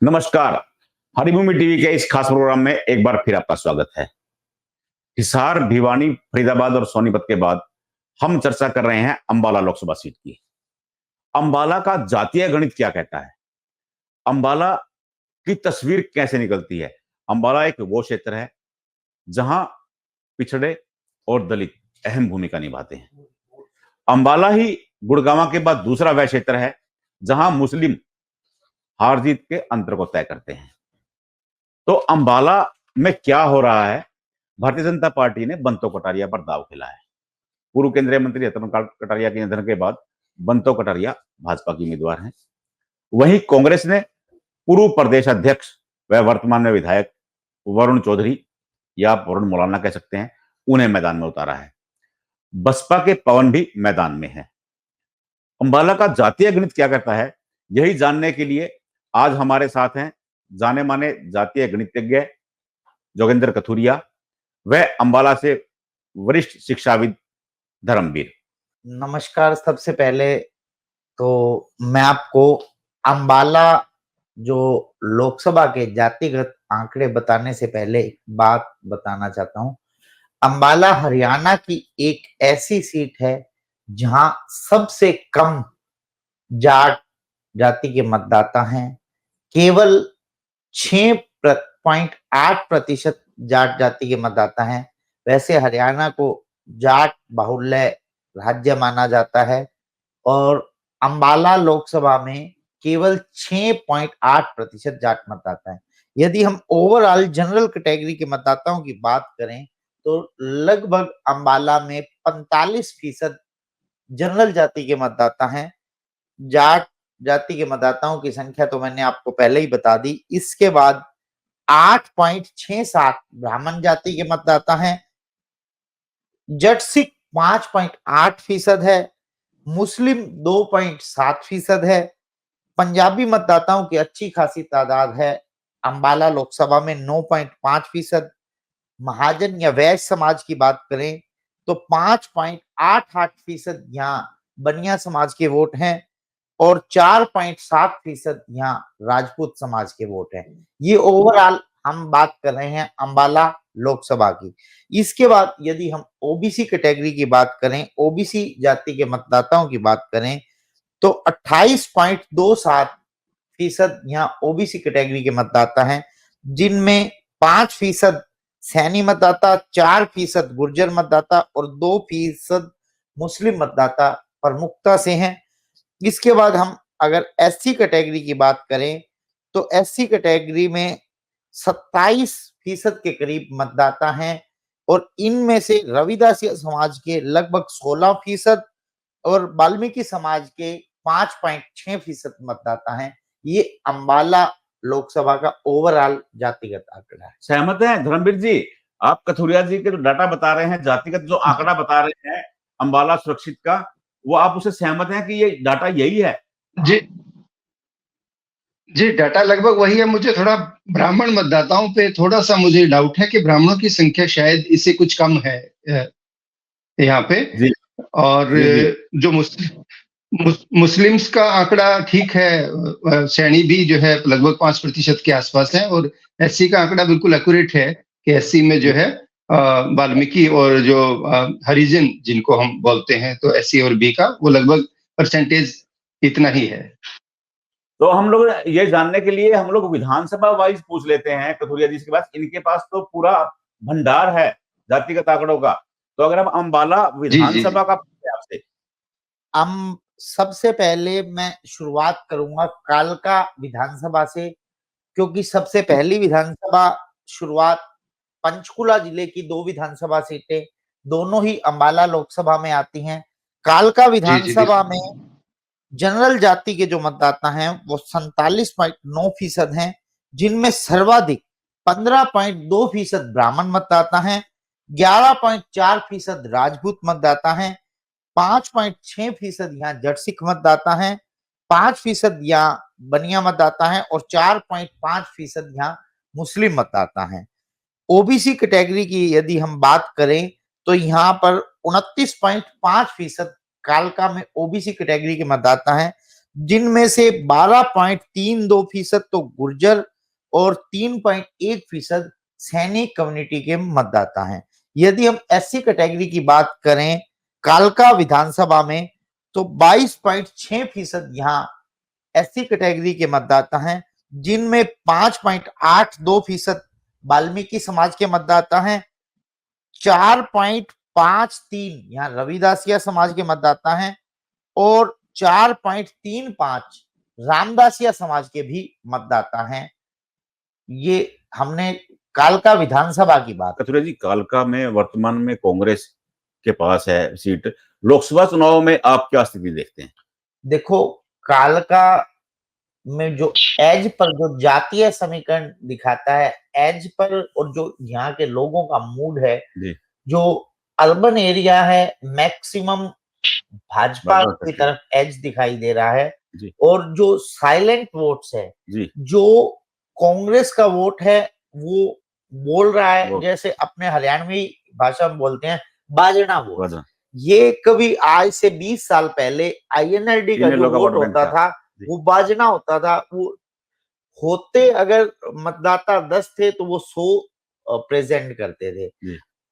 नमस्कार। हरिभूमि टीवी के इस खास प्रोग्राम में एक बार फिर आपका स्वागत है। हिसार, भिवानी, फरीदाबाद और सोनीपत के बाद हम चर्चा कर रहे हैं अंबाला लोकसभा सीट की। अंबाला का जातीय गणित क्या कहता है? अंबाला की तस्वीर कैसे निकलती है? अंबाला एक वो क्षेत्र है जहां पिछड़े और दलित अहम भूमिका निभाते हैं। अंबाला ही गुड़गांव के बाद दूसरा वह क्षेत्र है जहां मुस्लिम हार जीत के अंतर को तय करते हैं। तो अंबाला में क्या हो रहा है? भारतीय जनता पार्टी ने बंतो कटारिया पर दाव खेला है। पूर्व केंद्रीय मंत्री रतन कटारिया के निधन के बाद बंतो कटारिया भाजपा की उम्मीदवार हैं। वहीं कांग्रेस ने पूर्व प्रदेश अध्यक्ष व वर्तमान में विधायक वरुण चौधरी या वरुण मौलाना कह सकते हैं, उन्हें मैदान में उतारा है। बसपा के पवन भी मैदान में है। अंबाला का जातीय गणित क्या करता है, यही जानने के लिए आज हमारे साथ हैं जाने माने जातीय गणितज्ञ जोगेंद्र कथुरिया व अंबाला से वरिष्ठ शिक्षाविद धर्मवीर। नमस्कार। सबसे पहले तो मैं आपको अंबाला जो लोकसभा के जातिगत आंकड़े बताने से पहले एक बात बताना चाहता हूं। अंबाला हरियाणा की एक ऐसी सीट है जहां सबसे कम जाट जाति के मतदाता हैं। केवल 6.8% जाट जाति के मतदाता हैं। वैसे हरियाणा को जाट बाहुल्य राज्य माना जाता है और अंबाला लोकसभा में केवल 6.8% जाट मतदाता है। यदि हम ओवरऑल जनरल कैटेगरी के मतदाताओं की बात करें तो लगभग अंबाला में 45% जनरल जाति के मतदाता हैं। जाट जाति के मतदाताओं की संख्या तो मैंने आपको पहले ही बता दी। इसके बाद 8.67 ब्राह्मण जाति के मतदाता हैं। जट सिख 5.8% है। मुस्लिम 2.7% है। पंजाबी मतदाताओं की अच्छी खासी तादाद है। अंबाला लोकसभा में 9.5%। महाजन या वैश्य समाज की बात करें तो 5.88% यहाँ बनिया समाज के वोट हैं और 4.7% यहाँ राजपूत समाज के वोट हैं। ये ओवरऑल हम बात कर रहे हैं अंबाला लोकसभा की। इसके बाद यदि हम ओबीसी कैटेगरी की बात करें, ओबीसी जाति के मतदाताओं की बात करें तो 28.27% यहाँ ओबीसी कैटेगरी के मतदाता हैं, जिनमें 5% सैनी मतदाता, 4% गुर्जर मतदाता और 2% मुस्लिम मतदाता प्रमुखता से हैं। इसके बाद हम अगर एससी कैटेगरी की बात करें तो एससी कैटेगरी में 27% के करीब मतदाता हैं और इनमें से रविदासिया समाज के लगभग 16% और वाल्मीकि समाज के 5.6% मतदाता हैं। ये अंबाला लोकसभा का ओवरऑल जातिगत आंकड़ा है। सहमत हैं धर्मवीर जी? आप कथुरिया जी के जो डाटा बता रहे हैं, जातिगत जो आंकड़ा बता रहे हैं अंबाला सुरक्षित का, वो आप उससे सहमत हैं कि ये डाटा यही है? जी जी, डाटा लगभग वही है। मुझे थोड़ा ब्राह्मण मतदाताओं पे थोड़ा सा मुझे डाउट है कि ब्राह्मणों की संख्या शायद इससे कुछ कम है यहाँ पे। जी, और जी, जी। जो मुस्लिम्स का आंकड़ा ठीक है, सैनी भी जो है लगभग 5% के आसपास है और एससी का आंकड़ा बिल्कुल एक्यूरेट है कि एससी में जो है वाल्मीकि और जो हरिजन जिनको हम बोलते हैं, तो एससी और बी का वो लगभग परसेंटेज इतना ही है। तो हम लोग ये जानने के लिए हम लोग विधानसभा वाइज पूछ लेते हैं कथुरिया जी के पास। इनके पास तो पूरा भंडार है जातिगत आंकड़ों का। तो अगर हम अंबाला विधानसभा का पूछे आपसे, हम सबसे पहले मैं शुरुआत करूंगा कालका विधानसभा से, क्योंकि सबसे पहली विधानसभा शुरुआत पंचकुला जिले की 2 विधानसभा सीटें दोनों ही अंबाला लोकसभा में आती हैं। कालका विधानसभा में जनरल जाति के जो मतदाता हैं वो 47.9% हैं, जिनमें सर्वाधिक 15.2% ब्राह्मण मतदाता हैं, 11.4% राजपूत मतदाता हैं, 5.6% यहाँ जट सिख मतदाता हैं, 5% यहाँ बनिया मतदाता हैं और 4.5% यहाँ मुस्लिम मतदाता हैं। ओबीसी कैटेगरी की यदि हम बात करें तो यहाँ पर 29.5% कालका में ओबीसी कैटेगरी के मतदाता हैं, जिनमें से 12.32% तो गुर्जर और 3.1% सैनिक कम्युनिटी के मतदाता हैं। यदि हम एससी कैटेगरी की बात करें कालका विधानसभा में तो 22.6% यहाँ एससी कैटेगरी के मतदाता हैं, जिनमें 5.82% वाल्मीकि समाज के मतदाता हैं, 4.53 यहाँ रविदासिया समाज के मतदाता हैं और 4.35 रामदासिया समाज के भी मतदाता हैं। ये हमने कालका विधानसभा की बात। कथुरिया जी, कालका में वर्तमान में कांग्रेस के पास है सीट, लोकसभा चुनाव में आप क्या स्थिति देखते हैं? देखो, कालका में जो एज पर जो जातीय समीकरण दिखाता है, एज पर और जो यहाँ के लोगों का मूड है, जो अर्बन एरिया है मैक्सिमम भाजपा की तरफ एज दिखाई दे रहा है और जो साइलेंट वोट्स है, जो कांग्रेस का वोट है वो बोल रहा है, जैसे अपने हरियाणवी भाषा में बोलते हैं बाजना वोट। ये कभी आज से 20 साल पहले आईएनएलडी का जो वोट होता था वो बाजना होता था। वो होते अगर मतदाता 10 थे तो वो 100 प्रेजेंट करते थे।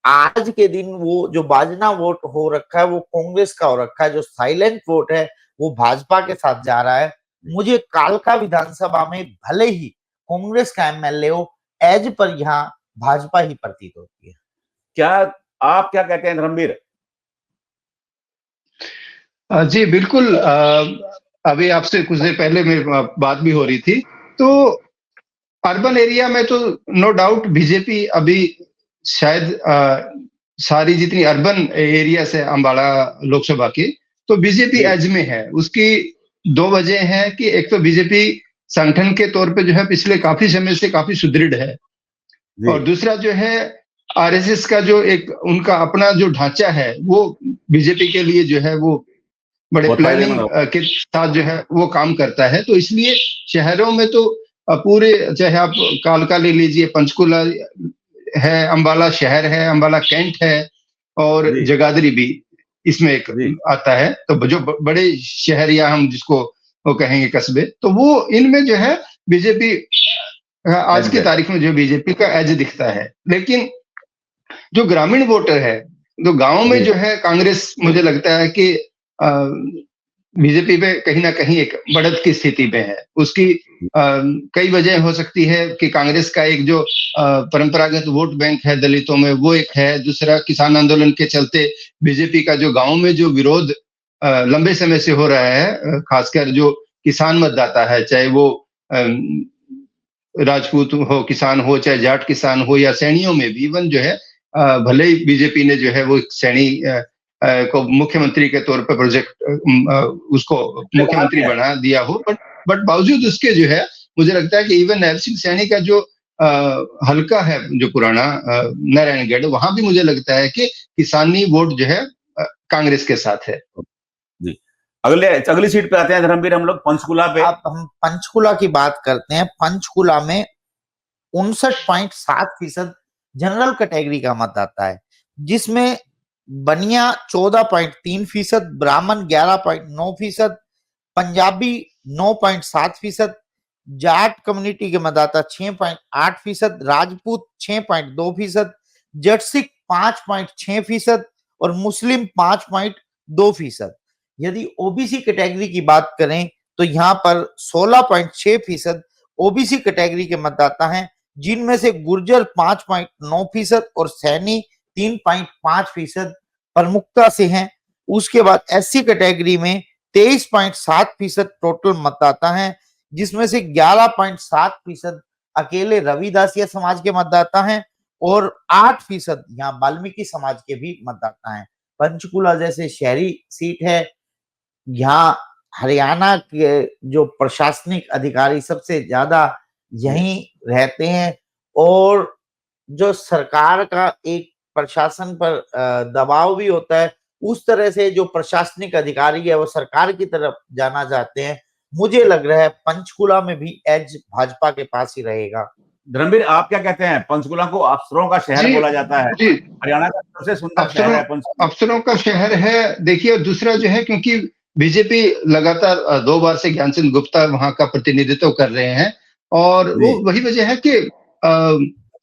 आज के दिन वो जो बाजना वोट हो रखा है वो कांग्रेस का हो रखा है, जो साइलेंट वोट है वो भाजपा के साथ जा रहा है। मुझे कालका विधानसभा में भले ही कांग्रेस का एमएलए हो, एज पर यहाँ भाजपा ही प्रतीत होती है। क्या आप क्या कहते हैं धर्मवीर? जी बिल्कुल, अभी आपसे कुछ देर पहले मेरी बात भी हो रही थी, तो अर्बन एरिया में तो नो डाउट बीजेपी अभी शायद सारी जितनी अर्बन एरिया से अंबाला लोकसभा की, तो बीजेपी एज में है। उसकी दो वजह है कि एक तो बीजेपी संगठन के तौर पे जो है पिछले काफी समय से काफी सुदृढ़ है, और दूसरा जो है आरएसएस का जो एक उनका अपना जो ढांचा है वो बीजेपी के लिए जो है वो बड़े प्लानिंग के साथ जो है वो काम करता है। तो इसलिए शहरों में तो पूरे, चाहे आप कालका ले लीजिए, पंचकुला है, अंबाला शहर है, अंबाला कैंट है और जगाधरी भी इसमें एक आता है। तो जो बड़े शहर या हम जिसको वो कहेंगे कस्बे, तो वो इनमें जो है बीजेपी आज की तारीख में जो बीजेपी का एज दिखता है। लेकिन जो ग्रामीण वोटर है, जो गांव में जो है कांग्रेस, मुझे लगता है कि बीजेपी पे कहीं ना कहीं एक बढ़त की स्थिति में है। उसकी कई वजह हो सकती है कि कांग्रेस का एक जो परंपरागत वोट बैंक है दलितों में वो एक है, दूसरा किसान आंदोलन के चलते बीजेपी का जो गांव में जो विरोध लंबे समय से हो रहा है, खासकर जो किसान मतदाता है, चाहे वो राजपूत हो, किसान हो, चाहे जाट किसान हो या सैनियों में भी, इवन जो है भले ही बीजेपी ने जो है वो सैनी को मुख्यमंत्री के तौर पर प्रोजेक्ट उसको मुख्यमंत्री बना दिया हो, बट बावजूद उसके जो है मुझे लगता है कि इवन नैब सिंह सैनी का जो हल्का है जो पुराना नारायणगढ़, वहां भी मुझे लगता है कि किसानी वोट जो है कांग्रेस के साथ है। जी, अगली सीट पे आते हैं धर्मवीर, हम लोग पंचकुला पे। अब हम पंचकुला की बात करते हैं। पंचकुला में 59.7% जनरल कैटेगरी का मतदाता है, जिसमें बनिया 14.3%, ब्राह्मण 11.9%, पंजाबी 9.7%, जाट कम्युनिटी के मतदाता 6.8%, राजपूत 6.2%, जटसिख 5.6% और मुस्लिम 5.2%। यदि ओबीसी कैटेगरी की बात करें तो यहाँ पर 16.6% ओबीसी कैटेगरी के मतदाता हैं, जिनमें से गुर्जर 5.9% और सैनी 3.5% प्रमुखता से हैं। उसके बाद एससी कैटेगरी में 23.7% टोटल मतदाता हैं, जिसमें से 11.7% अकेले रविदासिया समाज के मतदाता हैं और 8% यहाँ वाल्मीकि समाज के भी मतदाता हैं। पंचकुला जैसे शहरी सीट है, यहाँ हरियाणा के जो प्रशासनिक अधिकारी सबसे ज्यादा यहीं रहते हैं और जो सरकार का एक प्रशासन पर दबाव भी होता है, उस तरह से जो प्रशासनिक अधिकारी है वो सरकार की तरफ जाना चाहते हैं। मुझे लग रहा है पंचकुला में भी एज भाजपा के पास ही रहेगा। धर्मवीर, आप क्या कहते हैं? पंचकुला को अफसरों का शहर बोला जाता है, हरियाणा का सबसे सुंदर शहर है पंचकुला। अफसरों का शहर है। देखिए, दूसरा जो है, क्योंकि बीजेपी लगातार 2 बार से ज्ञानचंद गुप्ता वहाँ का प्रतिनिधित्व कर रहे हैं और वो जी। वही वजह है कि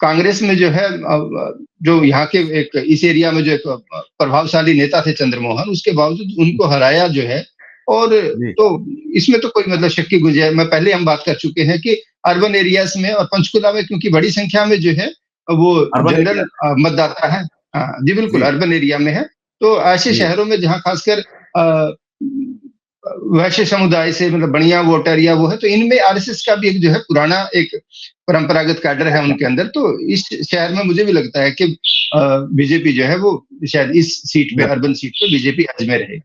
कांग्रेस में जो है जो यहाँ के एक इस एरिया में जो एक प्रभावशाली नेता थे चंद्रमोहन, उसके बावजूद उनको हराया जो है और जी। तो इसमें तो कोई मतलब शक की गुंजाइश मैं पहले हम बात कर चुके हैं कि अर्बन एरियाज में और पंचकुला में क्योंकि बड़ी संख्या में जो है वो अर्बन जनरल एरिया। मतदाता है। हाँ, जी बिल्कुल जी। अर्बन एरिया में है। तो ऐसे जी। शहरों में जहाँ खासकर वैश्य समुदाय से मतलब बढ़िया वोटर या वो है, तो इनमें आरएसएस का भी एक जो है पुराना एक परंपरागत कैडर है उनके अंदर। तो इस शहर में मुझे भी लगता है कि बीजेपी जो है वो शायद इस सीट पे अर्बन सीट पे बीजेपी अजमेर है।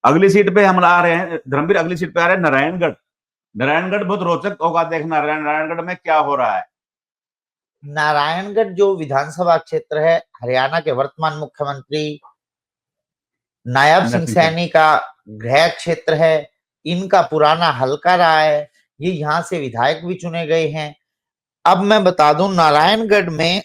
अगली सीट पे हम आ रहे हैं धर्मवीर, अगली सीट पे आ रहे हैं नारायणगढ़। नारायणगढ़ बहुत रोचक होगा देखना, नारायणगढ़ में क्या हो रहा है। नारायणगढ़ जो विधानसभा क्षेत्र है, हरियाणा के वर्तमान मुख्यमंत्री नायब सिंह सैनी का गृह क्षेत्र है। इनका पुराना हलका रहा है, ये यहाँ से विधायक भी चुने गए हैं। अब मैं बता दूं, नारायणगढ़ में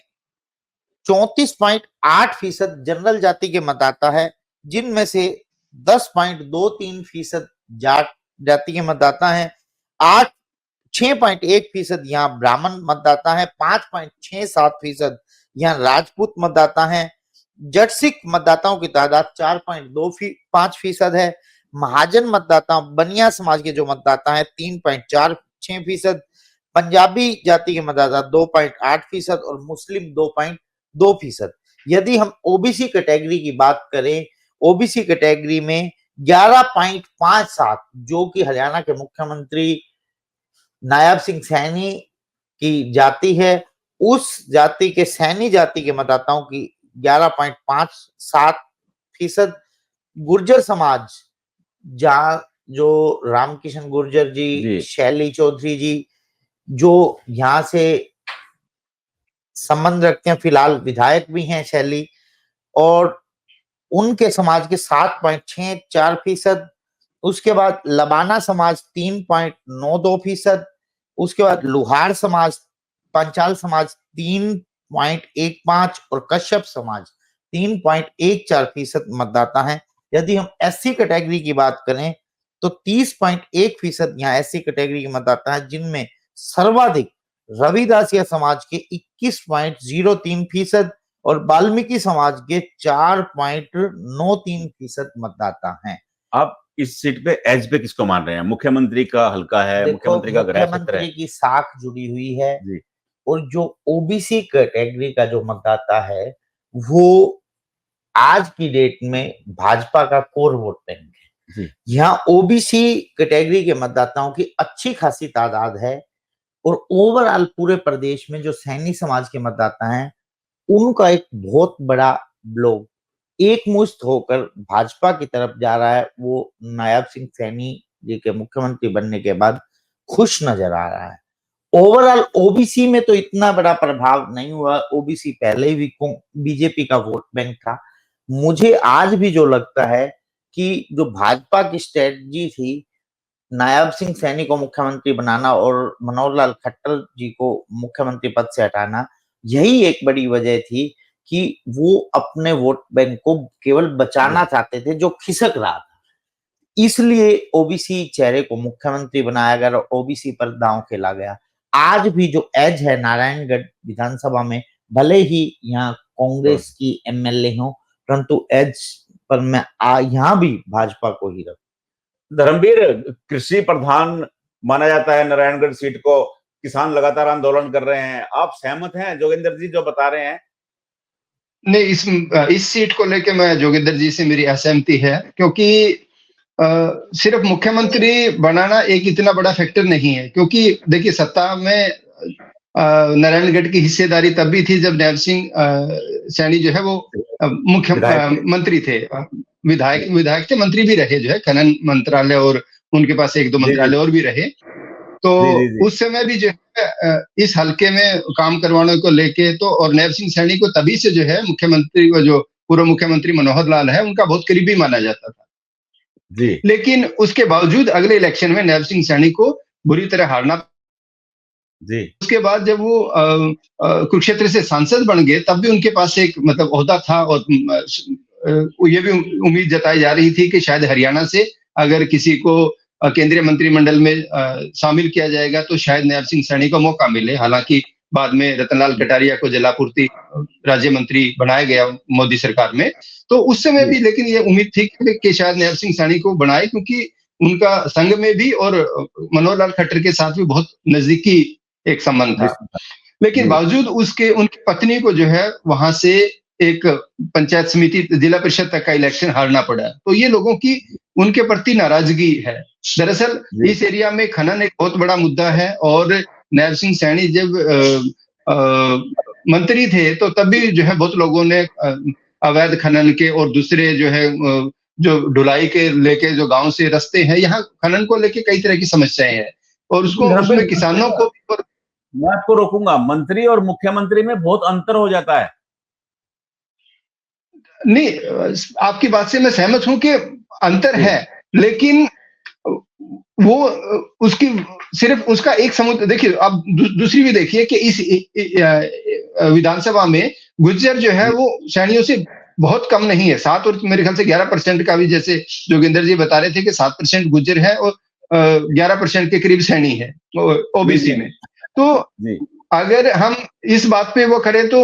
34.8% जनरल जाति के मतदाता है, जिनमें से 10.23% जाट जाति के मतदाता हैं। 6.1% यहाँ ब्राह्मण मतदाता है, 5.67% यहाँ राजपूत मतदाता हैं। जट सिख मतदाताओं की तादाद 4.25% है। महाजन मतदाता बनिया समाज के जो मतदाता हैं 3.46%, पंजाबी जाति के मतदाता 2.8% और मुस्लिम 2.2%। यदि हम ओबीसी कैटेगरी की बात करें, ओबीसी कैटेगरी में 11.57 जो कि हरियाणा के मुख्यमंत्री नायब सिंह सैनी की जाति है, उस जाति के सैनी जाति के मतदाताओं की 11.57%। गुर्जर समाज जो रामकिशन गुर्जर जी, शैली चौधरी जी जो यहाँ से संबंध रखते हैं, फिलहाल विधायक भी हैं शैली, और उनके समाज के 7.64%। उसके बाद लबाना समाज 3.92%। उसके बाद लुहार समाज, पंचाल समाज 3.15 और कश्यप समाज 3.14% मतदाता हैं। यदि हम एससी कैटेगरी की बात करें तो 30.1% यहाँ एससी कैटेगरी के मतदाता हैं, जिनमें सर्वाधिक रविदासिया समाज के 21.03% और वाल्मीकि समाज के 4.93% मतदाता हैं। आप इस सीट पे एज पे किसको मान रहे हैं? मुख्यमंत्री का हल्का है, मुख्यमंत्री का गृह क्षेत्र है, मुख्यमंत्री की साख जुड़ी हुई है जी। और जो ओबीसी कैटेगरी का जो मतदाता है वो आज की डेट में भाजपा का कोर वोट बैंक है। यहाँ ओबीसी कैटेगरी के मतदाताओं की अच्छी खासी तादाद है और ओवरऑल पूरे प्रदेश में जो सैनी समाज के मतदाता हैं उनका एक बहुत बड़ा ब्लॉक एक मुश्त होकर भाजपा की तरफ जा रहा है। वो नायब सिंह सैनी जी के मुख्यमंत्री बनने के बाद खुश नजर आ रहा है। ओवरऑल ओबीसी में तो इतना बड़ा प्रभाव नहीं हुआ, ओबीसी पहले ही बीजेपी का वोट बैंक था। मुझे आज भी जो लगता है कि जो भाजपा की स्ट्रेटजी थी नायब सिंह सैनी को मुख्यमंत्री बनाना और मनोहर लाल खट्टर जी को मुख्यमंत्री पद से हटाना, यही एक बड़ी वजह थी कि वो अपने वोट बैंक को केवल बचाना चाहते थे जो खिसक रहा था। इसलिए ओबीसी चेहरे को मुख्यमंत्री बनाया गया और ओबीसी पर दांव खेला गया। आज भी जो एज है नारायणगढ़ विधानसभा में, भले ही यहाँ कांग्रेस की एमएलए हो, परंतु एज पर मैं यहाँ भी भाजपा को ही रखूं। धर्मवीर, कृषि प्रधान माना जाता है नारायणगढ़ सीट को, किसान लगातार आंदोलन कर रहे हैं, आप सहमत हैं जोगेंद्र जी जो बता रहे हैं? नहीं, इस सीट को लेके मैं जोगेंद्र जी से मेरी असहमति है, क्योंकि सिर्फ मुख्यमंत्री बनाना एक इतना बड़ा फैक्टर नहीं है। क्योंकि देखिए सत्ता में नारायणगढ़ की हिस्सेदारी तब भी थी जब नायब सिंह सैनी जो है वो मुख्यमंत्री थे, विधायक थे, मंत्री भी रहे, जो है खनन मंत्रालय और उनके पास एक दो मंत्रालय और भी रहे। तो उस समय भी जो है इस हल्के में काम करवाने को लेके तो, और नायब सिंह सैनी को तभी से जो है मुख्यमंत्री को, जो पूर्व मुख्यमंत्री मनोहर लाल है, उनका बहुत करीबी माना जाता था जी। लेकिन उसके बावजूद अगले इलेक्शन में नायब सिंह सैनी को बुरी तरह हारना जी। उसके बाद जब वो कुरुक्षेत्र से सांसद बन गए तब भी उनके पास एक मतलब ओहदा था और ये भी उम्मीद जताई जा रही थी कि शायद हरियाणा से अगर किसी को केंद्रीय मंत्रिमंडल में शामिल किया जाएगा तो शायद नैब सिंह सैनी को मौका मिले। हालांकि बाद में रतनलाल कटारिया को जलापूर्ति राज्य मंत्री बनाया गया मोदी सरकार में, तो उस समय भी लेकिन ये उम्मीद थी कि शायद नैब सिंह सैनी को बनाए, क्योंकि उनका संघ में भी और मनोहर लाल खट्टर के साथ भी बहुत नजदीकी एक संबंध था। लेकिन बावजूद उसके उनकी पत्नी को जो है वहां से एक पंचायत समिति जिला परिषद तक का इलेक्शन हारना पड़ा। तो ये लोगों की उनके प्रति नाराजगी है। दरअसल इस एरिया में खनन एक बहुत बड़ा मुद्दा है, और नैब सिंह सैनी जब मंत्री थे तो तब भी जो है बहुत लोगों ने अवैध खनन के और दूसरे जो है जो ढुलाई के लेके जो गांव से रास्ते हैं, यहाँ खनन को लेके कई तरह की समस्याएं हैं, और उसमें किसानों को। मैं आपको रोकूंगा, मंत्री और मुख्यमंत्री में बहुत अंतर हो जाता है। नहीं, आपकी बात से मैं सहमत हूं कि अंतर है, लेकिन वो उसकी सिर्फ उसका एक समुद्र देखिए। अब दूसरी भी देखिए कि इस विधानसभा में गुज्जर जो है वो सैनियों से बहुत कम नहीं है। 7 और मेरे ख्याल से 11% का भी, जैसे जोगिंदर जी बता रहे थे कि 7% गुज्जर है और 11% के करीब सैनी है ओबीसी में। तो अगर हम इस बात पे वो करें तो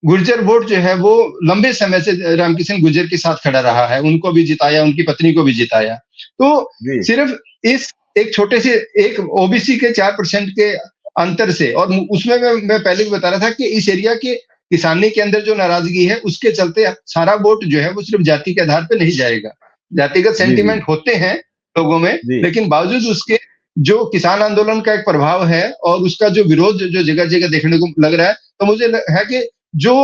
गुर्जर वोट जो है वो लंबे समय से रामकिशन गुर्जर के साथ खड़ा रहा है, उनको भी जिताया, उनकी पत्नी को भी जिताया। तो सिर्फ इस एक छोटे से एक ओबीसी के 4% के अंतर से, और उसमें मैं पहले भी बता रहा था कि इस एरिया के किसानी के अंदर जो नाराजगी है उसके चलते सारा वोट जो है वो सिर्फ जाति के आधार पर नहीं जाएगा। जातिगत सेंटिमेंट होते हैं लोगों में, लेकिन बावजूद उसके जो किसान आंदोलन का एक प्रभाव है और उसका जो विरोध जो जगह जगह देखने को लग रहा है, तो मुझे है कि जो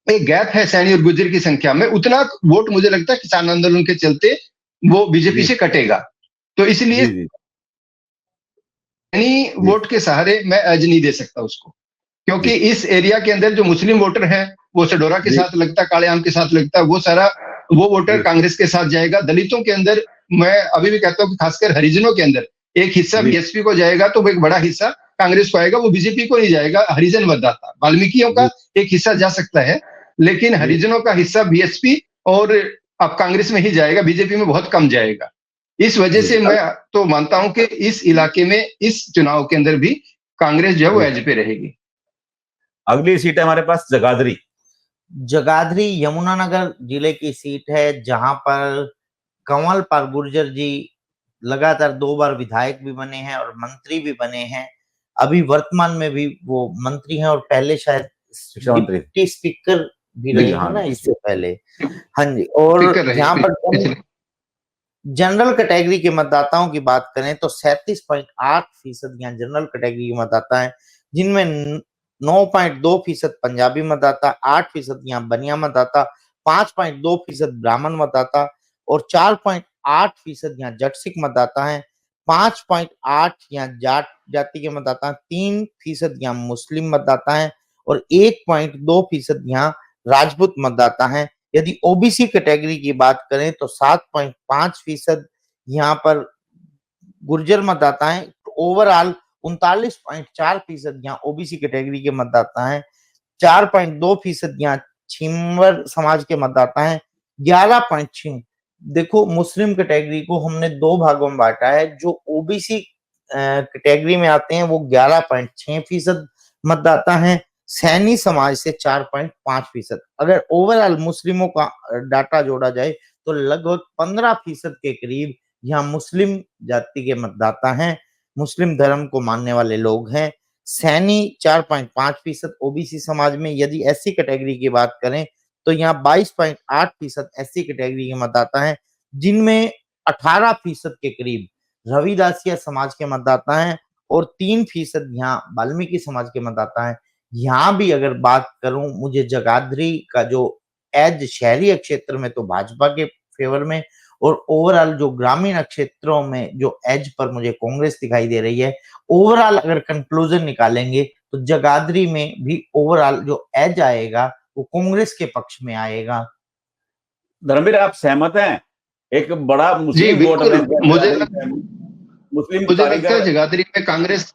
एक गैप है सैनी और गुज्जर की संख्या में, उतना वोट मुझे लगता है किसान आंदोलन के चलते वो बीजेपी से कटेगा। तो इसलिए सैनी वोट के सहारे मैं एज नहीं दे सकता उसको, क्योंकि इस एरिया के अंदर जो मुस्लिम वोटर है वो सडोरा के साथ लगता है, काले आम के साथ लगता है, वो सारा वो वोटर कांग्रेस के साथ जाएगा। दलितों के अंदर मैं अभी भी कहता हूँ कि खासकर हरिजनों के अंदर एक हिस्सा बीएसपी को जाएगा, तो वो एक बड़ा हिस्सा कांग्रेस को आएगा, वो बीजेपी को नहीं जाएगा। हरिजन मतदाता वाल्मीकियों का एक हिस्सा जा सकता है, लेकिन हरिजनों का हिस्सा बीएसपी और अब कांग्रेस में ही जाएगा, बीजेपी में बहुत कम जाएगा। इस वजह से मैं तो मानता हूं कि इस इलाके में इस चुनाव के अंदर भी कांग्रेस जो है वो एज पे रहेगी। अगली सीट है हमारे पास जगाधरी। जगाधरी यमुनानगर जिले की सीट है, जहां पर कंवल पाल गुर्जर जी लगातार 2 बार विधायक भी बने हैं और मंत्री भी बने हैं। अभी वर्तमान में भी वो मंत्री हैं और पहले शायद डिप्टी स्पीकर भी रहे हैं ना इससे पहले। हाँ जी, और यहाँ पर जनरल कैटेगरी के मतदाताओं की बात करें तो 37.8% यहाँ जनरल कैटेगरी के मतदाता हैं, जिनमें 9.2% पंजाबी मतदाता, 8% यहाँ बनिया मतदाता, 5.2% ब्राह्मण मतदाता और 4.8% यहाँ जट सिख मतदाता हैं, 5.8 यहाँ जाट जाति के मतदाता, 3% यहाँ मुस्लिम मतदाता हैं और 1.2% यहाँ राजपूत मतदाता हैं। यदि ओबीसी कैटेगरी की बात करें तो 7.5% यहाँ पर गुर्जर मतदाता हैं। ओवरऑल 39.4% यहाँ ओबीसी कैटेगरी के मतदाता हैं, 4.2% यहाँ छिंवर समाज के मतदाता हैं, 11.6। देखो, मुस्लिम कैटेगरी को हमने 2 भागों में बांटा है। जो ओबीसी कैटेगरी में आते हैं वो 11.6% मतदाता हैं, सैनी समाज से 4.5%। अगर ओवरऑल मुस्लिमों का डाटा जोड़ा जाए तो लगभग 15% के करीब यहाँ मुस्लिम जाति के मतदाता हैं, मुस्लिम धर्म को मानने वाले लोग हैं। सैनी 4.5% ओबीसी समाज में। यदि एससी कैटेगरी की बात करें तो यहाँ 22.8% एससी कैटेगरी के मतदाता हैं, जिनमें 18% के करीब रविदासिया समाज के मतदाता हैं और 3% यहाँ वाल्मीकि समाज के मतदाता हैं। यहाँ भी अगर बात करूं, मुझे जगाधरी का जो एज शहरी क्षेत्र में तो भाजपा के फेवर में और ओवरऑल जो ग्रामीण क्षेत्रों में जो एज पर मुझे कांग्रेस दिखाई दे रही है। ओवरऑल अगर कंक्लूजन निकालेंगे तो जगाधरी में भी ओवरऑल जो एज आएगा वो कांग्रेस के पक्ष में आएगा। धर्मवीर, आप सहमत हैं? एक बड़ा मुस्लिम वोट मुझे लगता है जगाधरी में कांग्रेस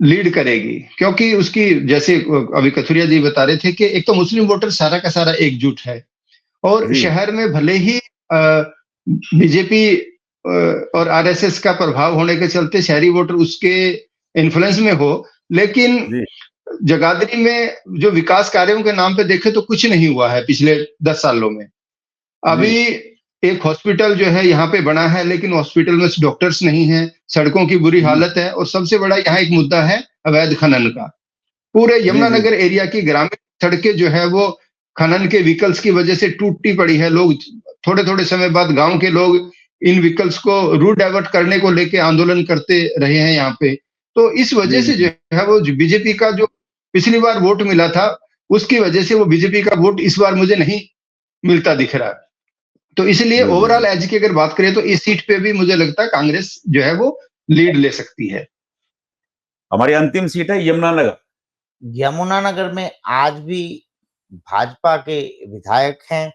लीड करेगी, क्योंकि उसकी जैसे अभी कथुरिया जी बता रहे थे कि एक तो मुस्लिम वोटर सारा का सारा एकजुट है और जी। शहर में भले ही बीजेपी और आरएसएस का प्रभाव होने के चलते शहरी वोटर उसके इन्फ्लुएंस में हो, लेकिन जी। जगाधरी में जो विकास कार्यों के नाम पे देखे तो कुछ नहीं हुआ है पिछले 10 सालों में। अभी एक हॉस्पिटल जो है यहाँ पे बना है, लेकिन हॉस्पिटल में डॉक्टर्स नहीं है, सड़कों की बुरी हालत है, और सबसे बड़ा यहाँ एक मुद्दा है अवैध खनन का। पूरे यमुनानगर एरिया की ग्रामीण सड़कें जो है वो खनन के व्हीकल्स की वजह से टूटी पड़ी है। लोग थोड़े-थोड़े समय बाद गाँव के लोग इन व्हीकल्स को रूट डाइवर्ट करने को लेके आंदोलन करते रहे हैं यहाँ पे। तो इस वजह से जो है वो बीजेपी का जो पिछली बार वोट मिला था, उसकी वजह से वो बीजेपी का वोट इस बार मुझे नहीं मिलता दिख रहा है। तो इसलिए ओवरऑल एज की अगर बात करें तो इस सीट पे भी मुझे लगता है कांग्रेस जो है वो लीड ले सकती है। हमारी अंतिम सीट है यमुनानगर। यमुनानगर में आज भी भाजपा के विधायक हैं,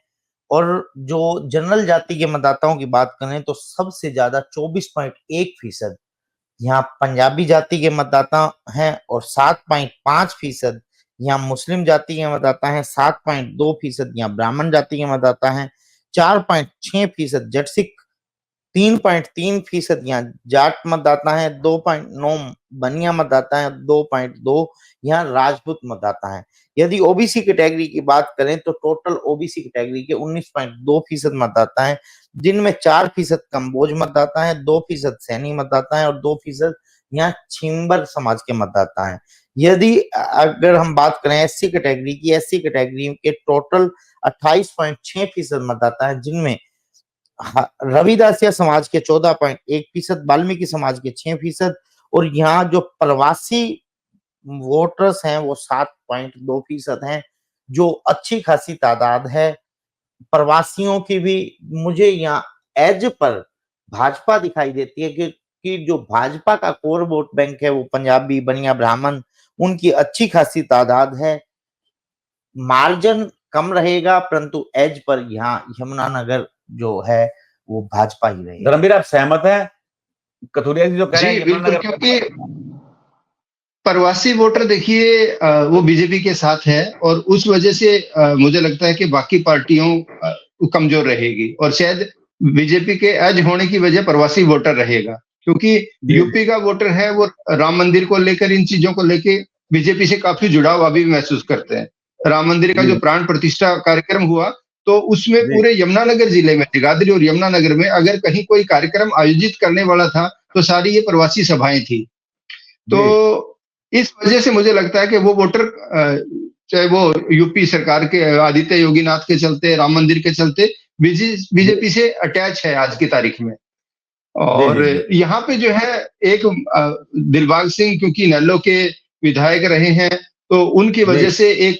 और जो जनरल जाति के मतदाताओं की बात करें तो सबसे ज्यादा 24.1% यहाँ पंजाबी जाति के मतदाता हैं, और 7.5% यहाँ मुस्लिम जाति के मतदाता हैं, 7.2% यहाँ ब्राह्मण जाति के मतदाता हैं, 4.6% जट सिख, 3.3% यहाँ जाट मतदाता है, 2.9 बनिया मतदाता है, 2.2 यहाँ राजपूत मतदाता है। यदि ओबीसी कैटेगरी की बात करें तो टोटल ओबीसी कैटेगरी के 19.2% मतदाता हैं, जिनमें 4% कम्बोज मतदाता है, 2% सैनी मतदाता है, और 2% यहाँ छिंबर समाज के मतदाता हैं। यदि अगर हम बात करें एससी कैटेगरी की, एससी कैटेगरी के टोटल 28.6% मतदाता है, जिनमें रविदासिया समाज के 14.1%, वाल्मीकि समाज के 6%, और यहाँ जो प्रवासी वोटर्स हैं वो 7.2% हैं, जो अच्छी खासी तादाद है। प्रवासियों की भी मुझे यहाँ एज पर भाजपा दिखाई देती है, कि जो भाजपा का कोर वोट बैंक है वो पंजाबी, बनिया, ब्राह्मण, उनकी अच्छी खासी तादाद है। मार्जिन कम रहेगा, परंतु एज पर यहाँ यमुनानगर जो है वो भाजपा ही रहेगी। धर्मवीर, आप सहमत हैं कथुरिया जी जो कह रहे हैं? बिल्कुल, क्योंकि प्रवासी वोटर देखिए वो बीजेपी के साथ है, और उस वजह से मुझे लगता है कि बाकी पार्टियों कमजोर रहेगी, और शायद बीजेपी के एज होने की वजह प्रवासी वोटर रहेगा, क्योंकि यूपी का वोटर है वो राम मंदिर को लेकर, इन चीजों को लेकर बीजेपी से काफी जुड़ाव अभी भी महसूस करते हैं। राम मंदिर का जो प्राण प्रतिष्ठा कार्यक्रम हुआ, तो उसमें पूरे यमुनानगर जिले में, जगाधरी और यमुनानगर में अगर कहीं कोई कार्यक्रम आयोजित करने वाला था तो सारी ये प्रवासी सभाएं थी। तो इस वजह से मुझे लगता है कि वो वोटर, चाहे वो यूपी सरकार के आदित्य योगीनाथ के चलते, राम मंदिर के चलते, बीजेपी से अटैच है आज की तारीख में। और यहाँ पे जो है एक दिलबाग सिंह, क्योंकि इनेलो के विधायक रहे हैं, तो उनकी वजह से एक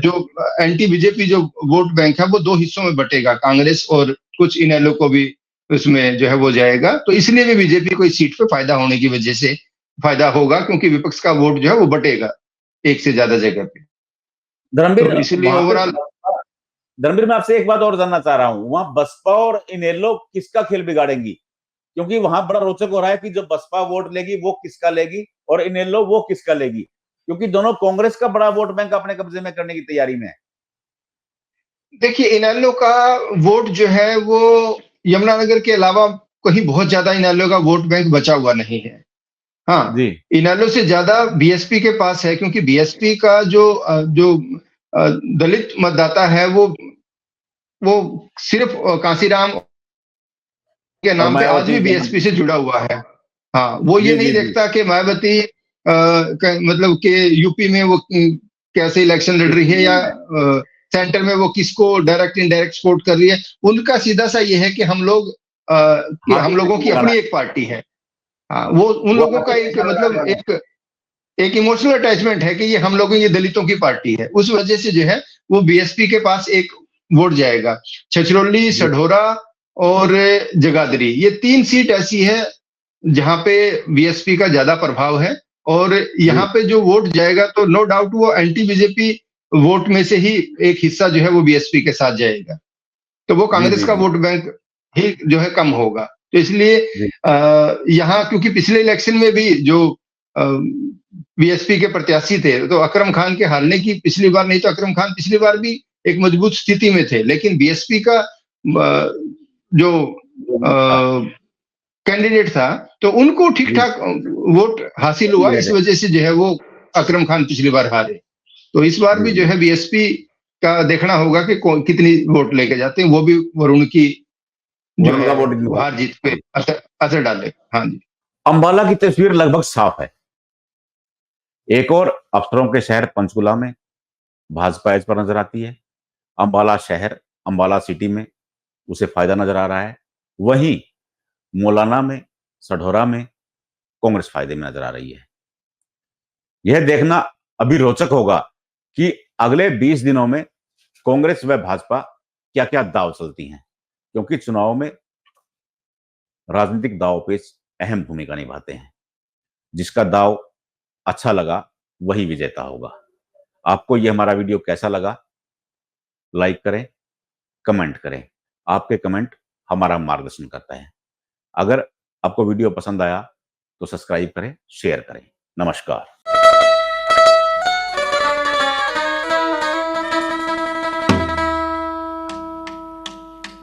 जो एंटी बीजेपी जो वोट बैंक है वो दो हिस्सों में बटेगा, कांग्रेस और कुछ इनेलो को भी उसमें जो है वो जाएगा। तो इसलिए भी बीजेपी को इस सीट पे फायदा होने की वजह से फायदा होगा, क्योंकि विपक्ष का वोट जो है वो बटेगा एक से ज्यादा जगह पे। धर्मवीर, तो इसलिए ओवरऑल धर्मवीर, मैं आपसे एक बात और जानना चाह रहा हूँ, वहां बसपा और इनेलो किसका खेल बिगाड़ेंगी? क्योंकि वहां बड़ा रोचक हो रहा है कि जो बसपा वोट लेगी वो किसका लेगी, और इनेलो वो किसका लेगी, क्योंकि दोनों कांग्रेस का बड़ा वोट बैंक अपने कब्जे में करने की तैयारी में है। देखिए, इनेलो का वोट जो है वो यमुनानगर के अलावा कहीं बहुत ज्यादा इनेलो का वोट बैंक बचा हुआ नहीं है। हाँ, इनेलो से ज्यादा बीएसपी के पास है, क्योंकि बीएसपी का जो दलित मतदाता है वो सिर्फ कांसीराम के नाम पे आज भी बीएसपी से जुड़ा हुआ है। हाँ, वो ये नहीं देखता कि मायावती मतलब कि यूपी में वो कैसे इलेक्शन लड़ रही है, या सेंटर में वो किसको डायरेक्ट इनडायरेक्ट सपोर्ट कर रही है। उनका सीधा सा ये है कि हम लोगों की अपनी एक पार्टी है। हाँ, वो उन लोगों का एक मतलब एक इमोशनल अटैचमेंट है कि ये हम लोगों, ये दलितों की पार्टी है। उस वजह से जो है वो बीएसपी के पास एक वोट जाएगा। छछरौली, सढौरा और जगाधरी, ये 3 सीट ऐसी है जहां पे बीएसपी का ज्यादा प्रभाव है, और यहाँ पे जो वोट जाएगा तो नो डाउट वो एंटी बीजेपी वोट में से ही एक हिस्सा जो है वो बीएसपी के साथ जाएगा। तो वो कांग्रेस का वोट बैंक ही जो है कम होगा। तो इसलिए यहाँ, क्योंकि पिछले इलेक्शन में भी जो बीएसपी के प्रत्याशी थे, तो अकरम खान के हारने की पिछली बार नहीं तो अकरम खान पिछली बार भी एक मजबूत स्थिति में थे, लेकिन बीएसपी का जो कैंडिडेट था तो उनको ठीक ठाक वोट हासिल हुआ, इस वजह से जो है वो अकरम खान पिछली बार हारे। तो इस बार भी जो है बीएसपी का देखना होगा कि कितनी वोट लेके जाते हैं, वो भी वरुण की जो है हार जीत पे असर डाले। हाँ जी, अंबाला की तस्वीर लगभग साफ है। एक और अफसरों के शहर पंचकुला में भाजपा एज पर नजर आती है, अंबाला शहर, अंबाला सिटी में उसे फायदा नजर आ रहा है, वहीं मौलाना में, सढौरा में कांग्रेस फायदे में नजर आ रही है। यह देखना अभी रोचक होगा कि अगले 20 दिनों में कांग्रेस व भाजपा क्या क्या दाव चलती हैं, क्योंकि चुनाव में राजनीतिक दांवपेच अहम भूमिका निभाते हैं। जिसका दाव अच्छा लगा वही विजेता होगा। आपको यह हमारा वीडियो कैसा लगा, लाइक करें, कमेंट करें। आपके कमेंट हमारा मार्गदर्शन करता है। अगर आपको वीडियो पसंद आया तो सब्सक्राइब करें, शेयर करें। नमस्कार।